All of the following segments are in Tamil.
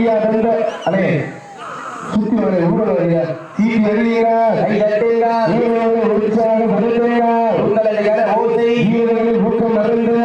ஐயா தந்த அண்ணே சுத்தி வர ஊழல் வரைய சீட்டி எழுதிங்க கை தட்டுங்க உற்சாகப்படுத்துங்க உங்களது ஓசை வீரர்கள் ஊக்கம் மறந்து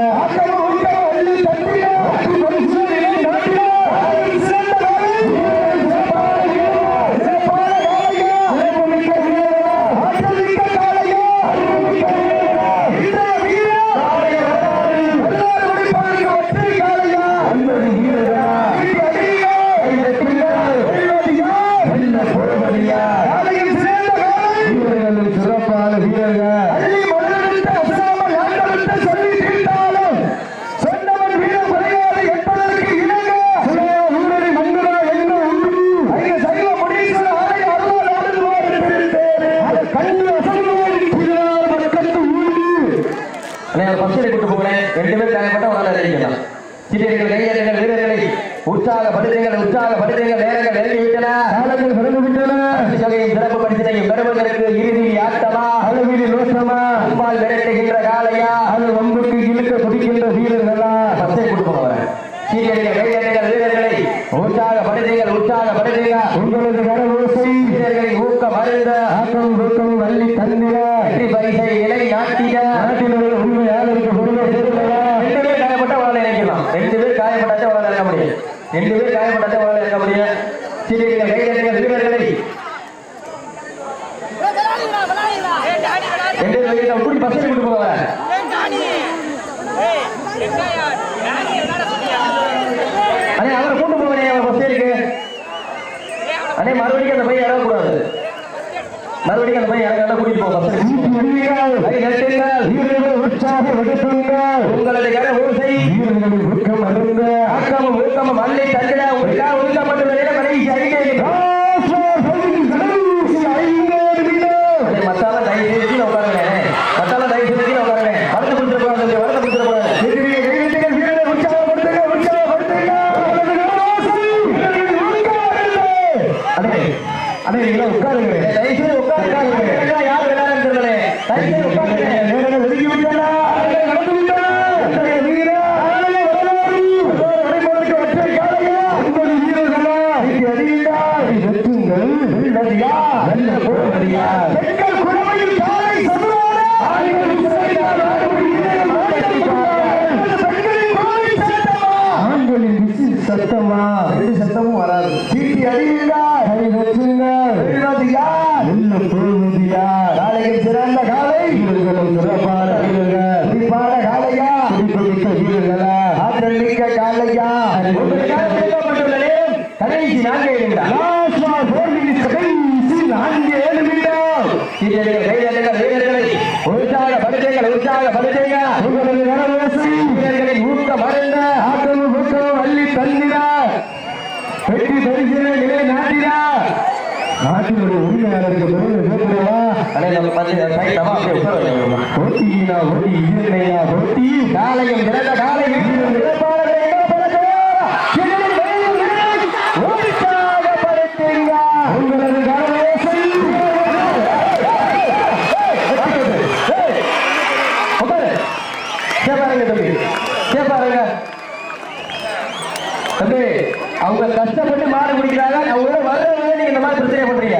உற்சாகப்படுத்துங்கள் நேரங்கள் நெருங்கி விட்டன காலங்கள் பிறந்து விட்டன சிறப்பு பரிசனையும் பெறுவதற்கு இறுதியில் ஆட்டமா அளவில் ரோஷமா அம்பால் விரட்டுகின்ற காலையா அது வம்புக்கு இழுக்க துடிக்கின்ற வீரர்களா பச்சை கொடுப்பவர் கையெழுங்கள் வீரர்களை உற்சாகப்படுத்துங்க உங்களது கரவோசை வீரர்களின் ஊக்கம் அருந்த ஆக்கம் ஊக்கம் வள்ளி தந்திர வெற்றி பரிசை இலை நாட்டிய நாட்டினர் உண்மையாளருக்கு பொருளை ரெண்டு பேர் காயப்பட்ட உடனே நினைக்கலாம் 2 பேர் காயப்பட்டாச்சா உடனே இறக்க முடியும் 2 பேர் காயப்பட்டாச்சா உடனே இறக்க முடியும் சீரியர்கள் கையெழுங்கள் வீரர்களை கூட்டி பசங்க கூட்டு போவாங்க அண்ணே அவரை கூட்டு போவனே அவர் பஸ் இருக்கு அண்ணே மறுபடியும் அந்த பையன் இறங்கக்கூடாது மறுபடியும் அந்த பையன் இறங்க கூட்டிட்டு போவோம் உங்களது கர ஓசை ஊக்கம் அருந்த ஆக்கமும் ஊக்கமும் வள்ளி தந்திர உங்களுக்காக ஒதுக்கப்பட்டுள்ள கடைசி மத்தால தயவு செய்து உட்காருங்க மத்தால தயவு செய்து உட்காருங்க வருத்த கொடுத்துருப்பாங்க வருத்த கொடுத்துருப்பாங்க அண்ணே நீங்களா உட்காருங்க தயவு செய்து உட்காருங்க யார் விளையாடுன்னு தெரியல தயவு செய்து உட்காருங்க நேரங்கள் ஒதுக்கி விட்டனா நடந்து விட்டனா சத்தமா சத்தமும் வராது சீட்டி அடியுங்க காலையில் சிறந்த காலை சிறப்பான குறிப்பான காலையா வீரர்களா ஆற்றல் மிக்க காலையா கடைசி 4 வீரர்களை உற்சாகப்படுத்துங்க வீரர்களின் ஊக்கம் மறந்த ஆக்கம் ஊக்கம் வள்ளி தந்திரா வெற்றி பரிசினை நிலை நாட்டினா நாட்டினுடைய உரிமையாளருக்கு போட்டி காலையும் பிறந்த காலையும் உங்களது அவங்க கஷ்டப்பட்டு மாடு குடிக்கிறாங்க அவங்களோட வர்றவங்க நீங்க இந்த மாதிரி பிரச்சனை பண்றீங்க